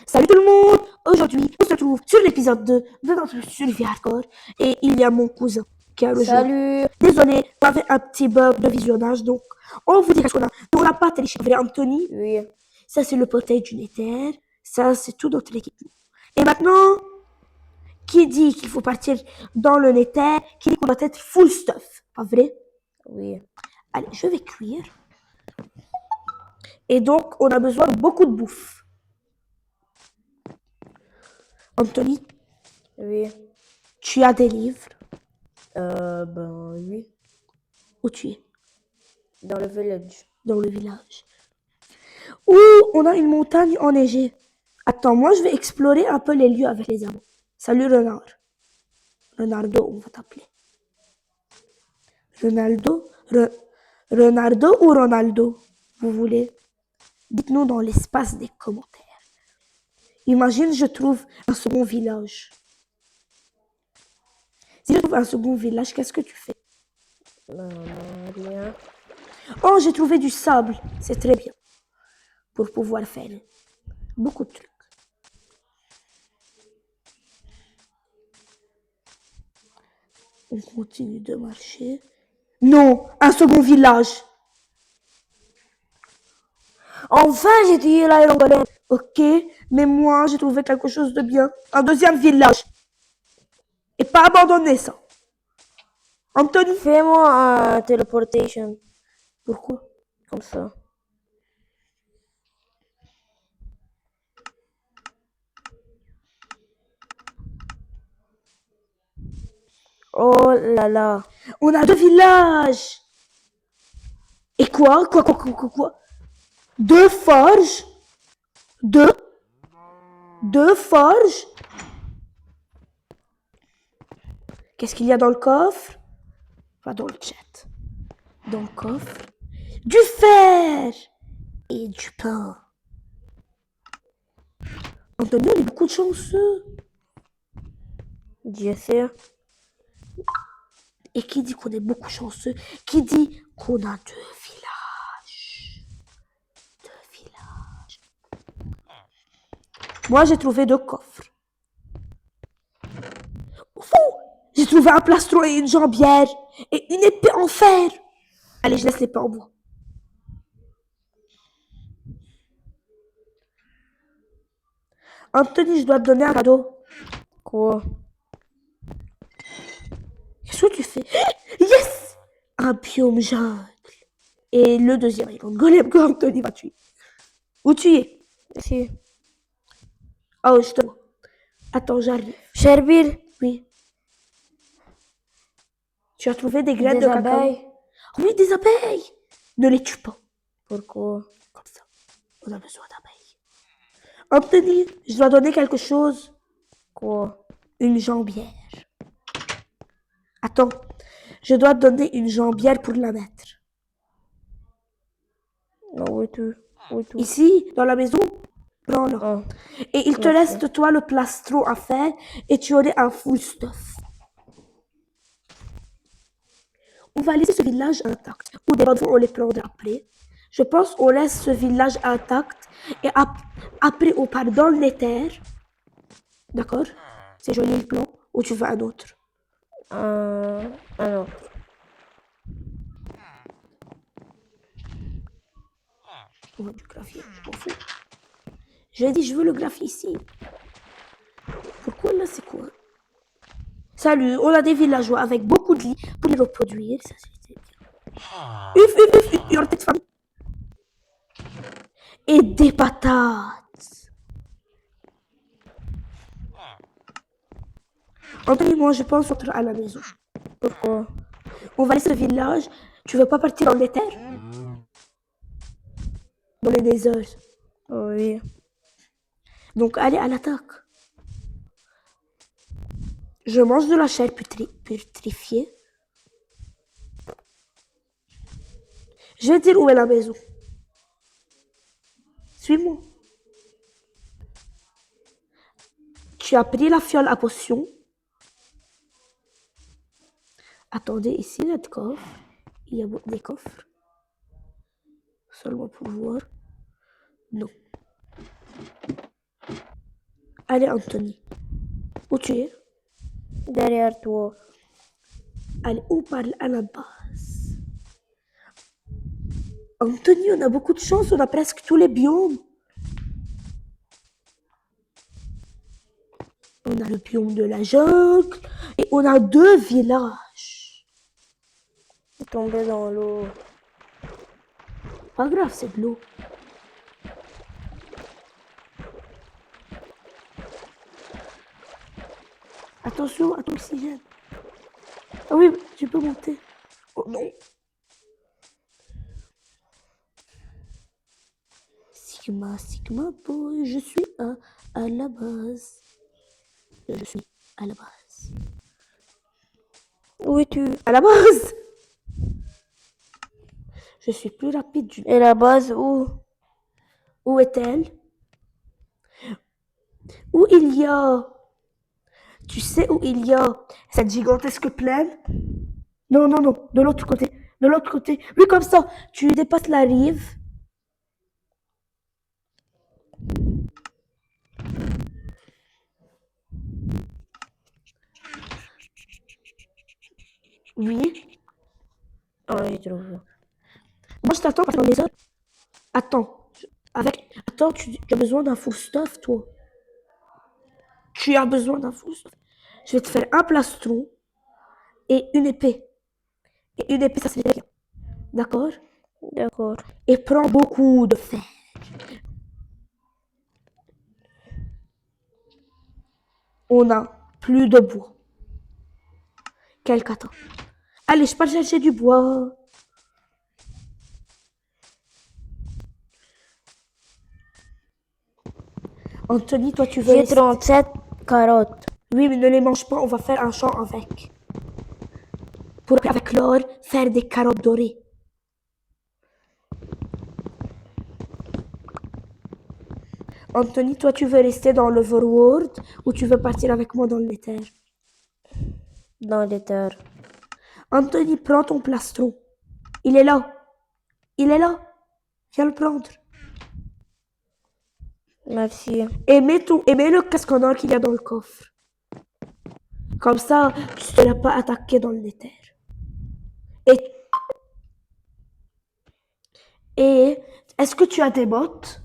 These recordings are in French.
Salut tout le monde! Aujourd'hui, on se retrouve sur l'épisode 2 de notre survie hardcore et il y a mon cousin qui a rejoint. Salut! Désolé, on avait un petit bug de visionnage, donc on vous dira ce qu'on a. On n'a pas téléchargé Anthony. Oui. Ça, c'est le portail du Nether. Ça, c'est tout notre équipement. Et maintenant, qui dit qu'il faut partir dans le Nether, qui dit qu'on doit être full stuff, pas vrai? Oui. Allez, je vais cuire. Et donc, on a besoin de beaucoup de bouffe. Anthony, Oui. tu as des livres? Oui. Où tu es? Dans le village. Dans le village. Ouh, on a une montagne enneigée. Attends, moi je vais explorer un peu les lieux avec les amis. Salut Renard. Renardo, on va t'appeler. Ronaldo? Renardo ou Ronaldo? Vous voulez? Dites-nous dans l'espace des commentaires. Imagine, je trouve un second village. Si je trouve un second village, qu'est-ce que tu fais? Rien. Oh, j'ai trouvé du sable. C'est très bien. Pour pouvoir faire beaucoup de trucs. On continue de marcher. Non, un second village. Enfin, j'ai tué l'Iron Golem. Ok, mais moi j'ai trouvé quelque chose de bien. Un deuxième village. Et pas abandonner ça. Anthony. Fais-moi un teleportation. Pourquoi? Comme ça. Oh là là. On a deux villages. Et quoi? Quoi? Deux forges. Deux forges. Qu'est-ce qu'il y a dans le coffre? Va dans le chat. Dans le coffre. Du fer. Et du pain. Anthony, on est beaucoup de chanceux. Bien sûr. Et qui dit qu'on est beaucoup chanceux? Qui dit qu'on a deux villages? Deux villages. Moi, j'ai trouvé deux coffres. Fou! J'ai trouvé un plastron et une jambière. Et une épée en fer. Allez, je laisse l'épée en bois. Anthony, je dois te donner un cadeau. Quoi? Qu'est-ce que tu fais? Yes! Un biome jungle. Et le deuxième Iron Golem que Anthony va tuer. Où tu es? Ici. Oh, je te vois. Attends, j'arrive. Cherville. Oui. Tu as trouvé des graines Des de cacao? abeilles. Oui, des abeilles. Ne les tue pas. Pourquoi? Comme ça. On a besoin d'abeilles. Anthony, je dois donner quelque chose. Quoi? Une jambière. Attends. Je dois te donner une jambière pour la mettre. Non, où es-tu? Où es-tu? Ici, dans la maison. Prends-le. Ah. Et il te Merci. reste, toi, le plastron à faire et tu aurais un full stuff. On va laisser ce village intact. Ou des bonnes fois, on les prendra après. Je pense qu'on laisse ce village intact et après, on part dans le Nether. D'accord? C'est joli le plan. Ou tu veux un autre? Alors. On va du gravier, je m'en fous. J'ai dit, je veux le gravier ici. Pourquoi là, c'est quoi? Salut, on a des villageois avec beaucoup de lits pour les reproduire. Ça, c'est bien. Il y aura peut-être femme. Et des patates. Anthony, moi, je pense rentrer à la maison. Pourquoi? On va laisser le village. Tu veux pas partir dans les terres? Dans les déserts. Oui. Donc, allez à l'attaque. Je mange de la chair putrifiée. Je vais te dire où est la maison. Suis-moi. Tu as pris la fiole à potion. Attendez, ici, il y a des coffres. Il y a des coffres. Seulement pour voir. Non. Allez, Anthony. Où tu es? Derrière toi. Allez, on parle à la base. Anthony, on a beaucoup de chance, on a presque tous les biomes. On a le biome de la jungle et on a 2 villages. Il est tombé dans l'eau. Pas grave, c'est de l'eau. Attention à ton oxygène. Ah oui, tu peux monter. Oh non. Sigma, Sigma Boy, je suis à la base. Je suis à la base. Où es-tu? À la base. Je suis plus rapide d'une... Et la base où? Où est-elle? Où il y a... Tu sais où il y a cette gigantesque plaine? Non, non, non, de l'autre côté. De l'autre côté. Oui, comme ça, tu dépasses la rive. Oui. Ah, j'ai trouvé. Moi, je t'attends pendant les heures. Attends. Attends, tu as besoin d'un full stuff, toi. Tu as besoin d'un full stuff. Je vais te faire un plastron et une épée. Et une épée, ça c'est bien. D'accord? D'accord. Et prends beaucoup de fer. On a plus de bois. Quelqu'un attend. Allez, je pars chercher du bois. Anthony, toi, tu veux J'ai rester... 37 carottes. Oui, mais ne les mange pas, on va faire un champ avec. Pour avec l'or, faire des carottes dorées. Anthony, toi, tu veux rester dans l'Overworld ou tu veux partir avec moi dans le Nether? Dans les terres. Anthony, prends ton plastron. Il est là. Il est là. Viens le prendre. Merci. Et mets le casque en or qu'il y a dans le coffre. Comme ça, tu ne seras pas attaqué dans le Nether. Et, et est-ce que tu as des bottes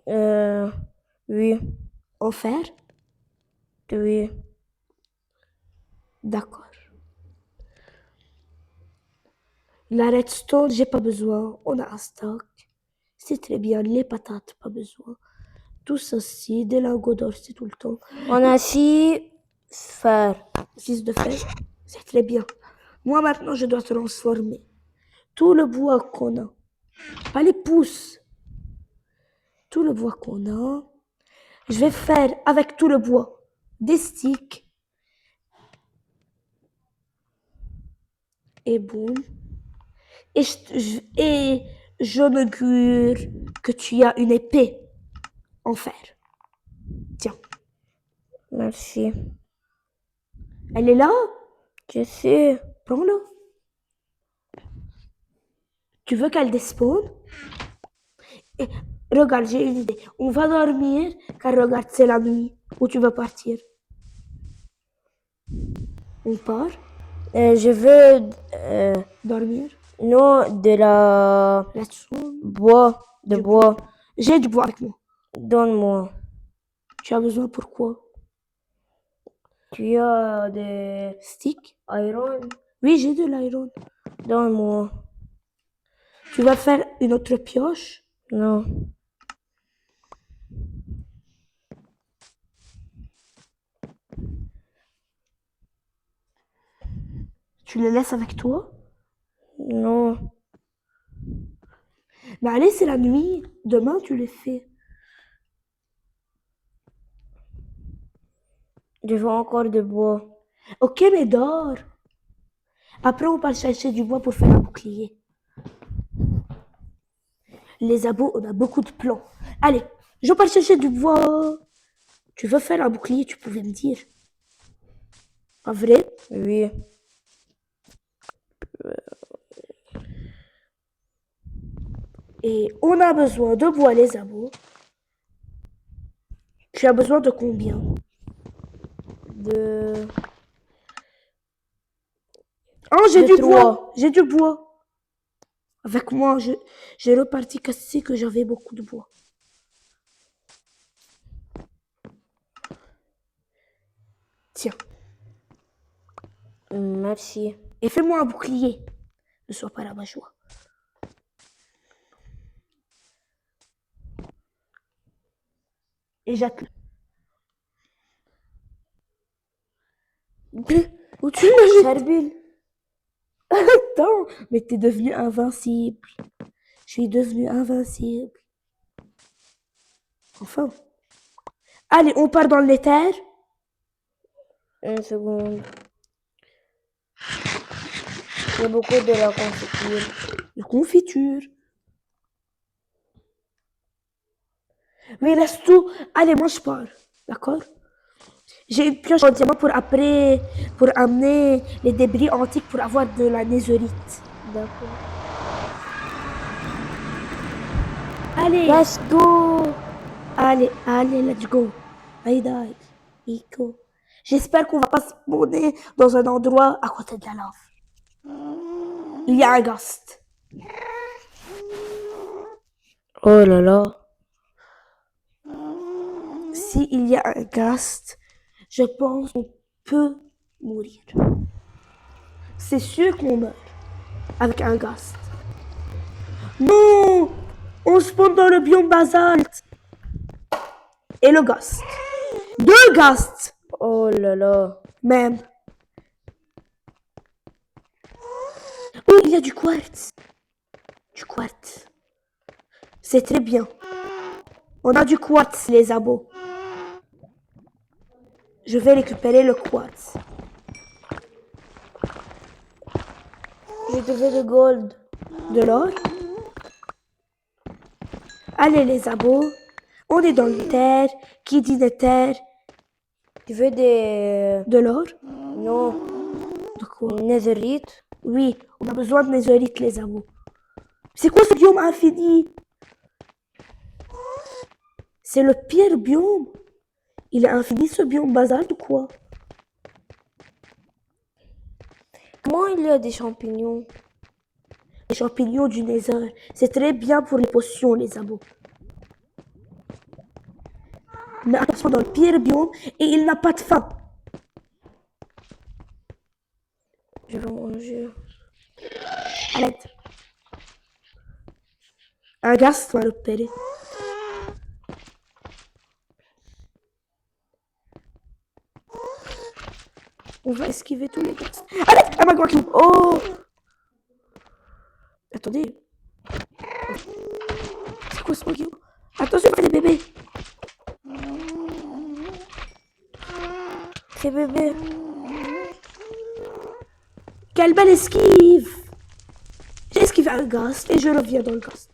Oui. en fer? Oui. D'accord. La redstone, j'ai pas besoin. On a un stock. C'est très bien. Les patates, pas besoin. Tout ceci, des lingots d'or, c'est tout le temps. On a 6 fer. 6 de fer, c'est très bien. Moi, maintenant, je dois transformer tout le bois qu'on a. Pas les pousses. Tout le bois qu'on a. Je vais faire avec tout le bois des sticks. Et boum. Et je m'augure que tu as une épée en fer. Tiens, Merci. elle est là. Je sais. Prends-la. Tu veux qu'elle despawn? Et regarde, j'ai une idée. On va dormir, car regarde, c'est la nuit. Où tu veux partir? On part, Je veux... dormir. non, de la... Redstone. bois. De Du bois. J'ai du bois avec moi. Donne-moi. Tu as besoin pourquoi? Tu as des Stick? iron? Oui, j'ai de l'iron. Donne-moi. Tu vas faire une autre pioche? Non. Tu les laisses avec toi? Non. Mais allez, c'est la nuit. Demain, tu les fais. Je veux encore de bois. Ok, mais dors. Après, on part chercher du bois pour faire un bouclier. Les abos, on a beaucoup de plans. Allez, je pars chercher du bois. Tu veux faire un bouclier, tu pouvais me dire. Pas vrai? Oui. Et on a besoin de bois, les abos. Tu as besoin de combien? De... Oh, j'ai De du trois. bois. J'ai du bois. Avec moi, j'ai reparti casser que j'avais beaucoup de bois. Tiens. Merci. Et fais-moi un bouclier. Ne sois pas la joie. Et jette-le. Où tu l'as jeté? Charbil. Attends, mais t'es devenu invincible. Je suis devenu invincible. Enfin. Allez, on part dans l'éther. Une seconde. Il y a beaucoup de la confiture. De confiture. Mais laisse tout. Allez, moi je pars. D'accord? J'ai une pioche en diamant pour après, pour amener les débris antiques pour avoir de la nézerite. D'accord. Allez, Let's go. allez, let's go. Aïda, Iko. J'espère qu'on va pas spawner dans un endroit à côté de la lave. Il y a un ghost. Oh là là. S'il y a un ghost, je pense qu'on peut mourir. C'est sûr qu'on meurt avec un ghost. Non! On spawn dans le biome basalte. Et le ghost. Deux ghosts! Oh là là. Même. Oh, il y a du quartz. Du quartz. C'est très bien. On a du quartz, les abos. Je vais récupérer le quartz. Je te fais de gold. De l'or. Allez, les abos. On est dans le terre. Qui dit de terre? Tu veux des... De l'or. Non. De quoi? Netherite. Oui, on a besoin de nézerites, les abos. C'est quoi ce biome infini? C'est le pire biome. Il est infini ce biome basalte ou quoi? Comment il y a des champignons? Les champignons du Nether. C'est très bien pour les potions, les abos. Mais attention dans le pire biome et il n'a pas de faim. Je vais manger. À l'aide. Un gaz va repérer. On va esquiver tous les gaz. Allez, un magma cube. Oh! Attendez. C'est quoi ce magma? Attention, il y a des bébés. C'est bébé. Quelle belle esquive! J'ai esquivé un gaz et je reviens dans le gaz.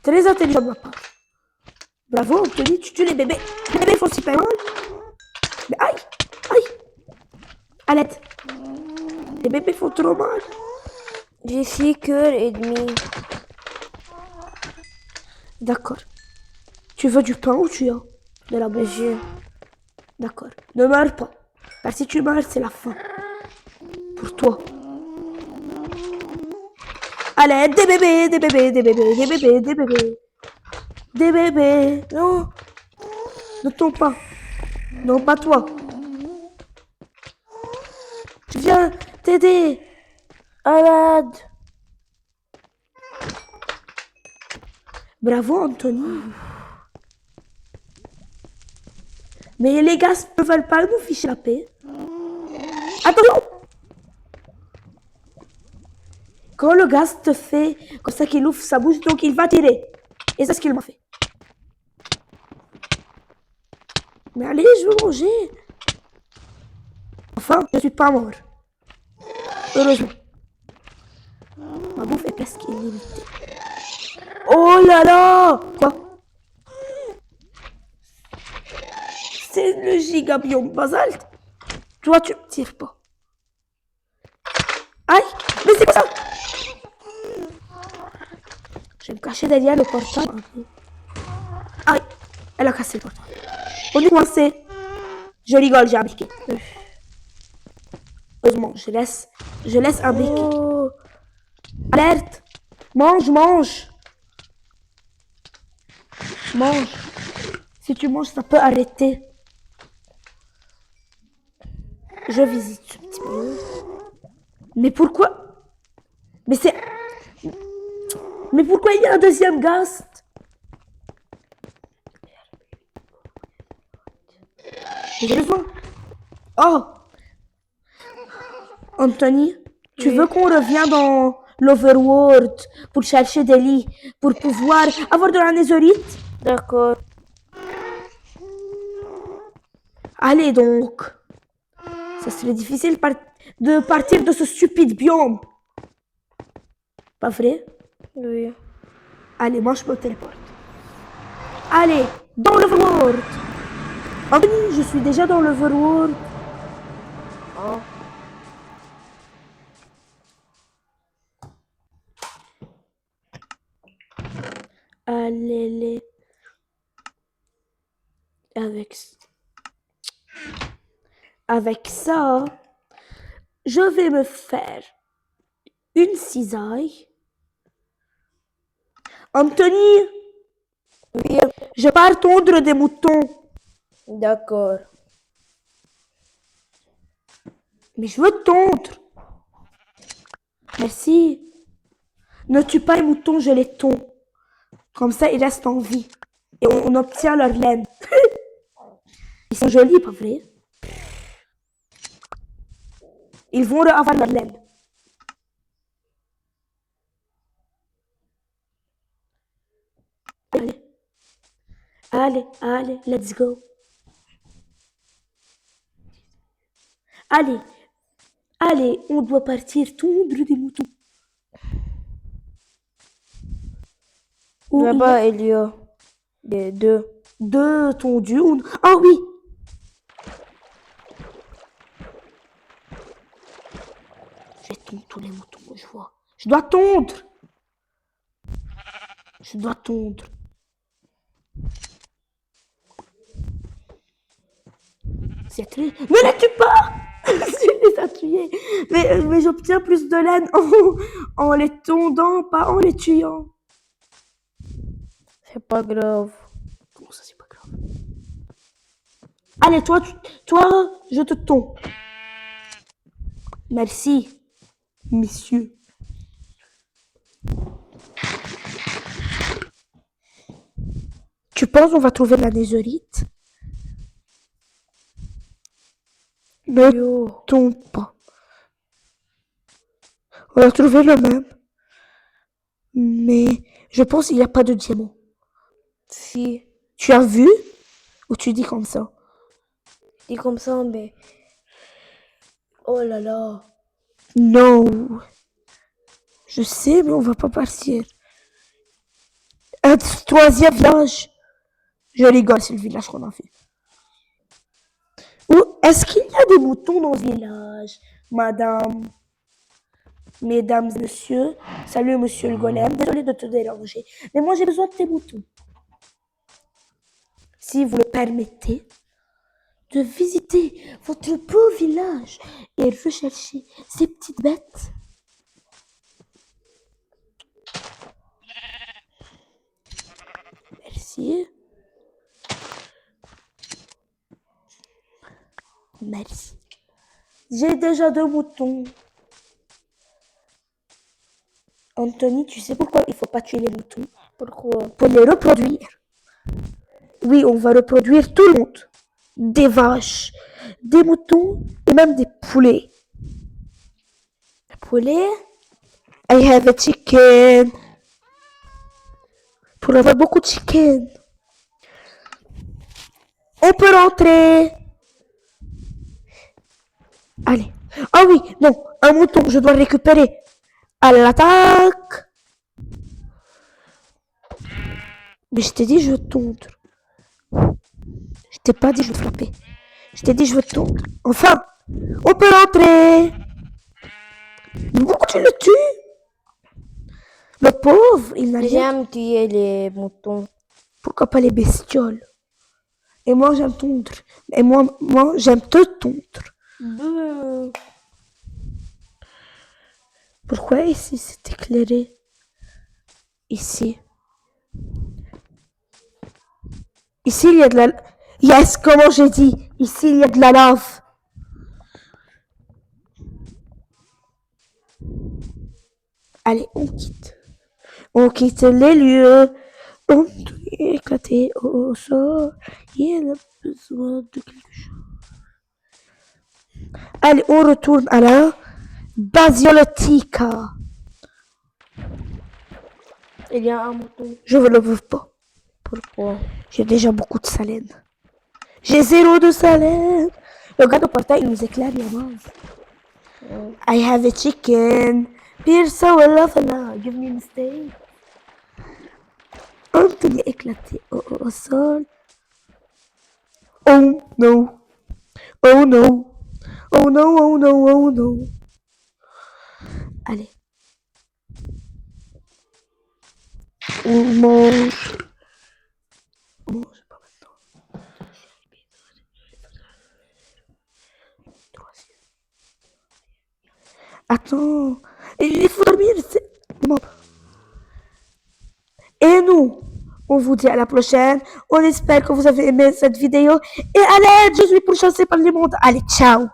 Très intelligent de ma part. Bravo, Anthony, tu tues les bébés. Les bébés font super mal. Mais aïe! Aïe! À l'aide. Les bébés font trop mal. J'ai 6 cœurs et demi. D'accord. Tu veux du pain ou tu as de la bougie? D'accord. Ne meurs pas. Car si tu meurs, c'est la fin. Pour toi. Allez, des bébés, des bébés, des bébés, des bébés, des bébés. Des bébés. Non. Ne tombe pas. Non, pas toi. Je viens t'aider. À l'aide. Bravo, Anthony. Mais les gars ne veulent pas nous ficher la paix. Attention! Quand le gaz te fait comme ça qu'il ouvre sa bouche, donc il va tirer. Et c'est ce qu'il m'a fait. Mais allez, je veux manger. Enfin, je suis pas mort. Heureusement. Ma bouffe est presque illimitée. Oh là là! Quoi? C'est le gigabiome basalte. Toi, tu me tires pas. Aïe! Mais c'est quoi ça? Je vais me cacher derrière le portail un peu. Aïe! Elle Elle a cassé le portail. On est coincé. Je rigole, j'ai un briquet. Heureusement, je laisse un briquet. Oh, Alerte! Mange, mange! Mange. Si tu manges, ça peut arrêter. Je visite ce petit monde. Mais pourquoi? Mais c'est... Mais pourquoi il y a un deuxième gast? J'ai besoin. Oh! Anthony, tu Oui. veux qu'on revienne dans l'Overworld pour chercher des lits, pour pouvoir avoir de la netherite? d'accord. Allez donc. Ça serait difficile de partir de ce stupide biome. Pas vrai? Oui. Allez, moi je me téléporte. Allez, dans l'Overworld. Anthony, je suis déjà dans l'Overworld. Oh. Allez, avec ça, je vais me faire une cisaille. Anthony, Oui, je pars tondre des moutons. d'accord. Mais je veux tondre. Merci. Ne tue pas les moutons, je les tonds. Comme ça, ils restent en vie. Et on obtient leur laine. Ils sont jolis, pas vrai? Ils vont avoir leur laine. Allez, let's go. Allez, on doit partir tondre des moutons. Là-bas, il y a des deux. Deux tondus. Ah oui! Je vais tondre tous les moutons que je vois. Je dois tondre. Ne les tue pas! Je les ai tués. Mais j'obtiens plus de laine en les tondant, pas en les tuant. C'est pas grave. Comment ça, c'est pas grave? Allez, toi, je te tonds. Merci, messieurs. Tu penses on va trouver la netherite? Ne tombe pas. On a trouvé le même. Mais je pense qu'il n'y a pas de diamant. Si, Tu as vu? Ou tu dis comme ça? dit comme ça, mais... Oh là là. Non. Je sais, mais on va pas partir. Un troisième village. Je rigole, c'est le village qu'on a fait. Ou est-ce qu'il y a des moutons dans ce village, madame? Mesdames et messieurs, salut monsieur le golem, désolé de te déranger, mais moi j'ai besoin de tes moutons. Si vous le permettez, de visiter votre beau village et rechercher ces petites bêtes. Merci. Merci. J'ai déjà 2 moutons. Anthony, tu sais pourquoi il faut pas tuer les moutons? Pourquoi? Pour les reproduire. Oui, on va reproduire tout le monde. Des vaches, des moutons et même des poulets. Poulet? I have a chicken. Pour avoir beaucoup de chicken. On peut rentrer. Allez. Ah oui, non, un mouton, je dois le récupérer. À l'attaque. Mais je t'ai dit, je veux tondre. Je t'ai pas dit, je veux frapper. Je t'ai dit, je veux tondre. Enfin, on peut rentrer. Mais pourquoi tu le tues? Le pauvre, il n'a rien. J'aime tuer les moutons. Pourquoi pas les bestioles? Et moi, j'aime tondre. Et moi, j'aime te tondre. Beuh. Pourquoi ici, c'est éclairé? Ici. Ici, il y a de la... Yes, comment j'ai dit? Ici, il y a de la lave. Allez, on quitte. On quitte les lieux. On est éclaté au sol. Il a besoin de quelque chose. Allez, on retourne à la Basioletica. Il y a un mouton. Je ne le veux pas. Pourquoi? J'ai déjà beaucoup de salène. J'ai 0 de salène. Le gars de portail, il nous éclaire la base. I have a chicken. Pirsa wala fala. Give me a steak. Anthony éclaté au sol. Oh no. Oh no. Oh no, oh no, oh no. Allez. On mange. On mange pas maintenant. Attends. Il faut dormir. Bon. Et nous, on vous dit à la prochaine. On espère que vous avez aimé cette vidéo. Et allez, je suis pourchassée par les mondes. Allez, ciao.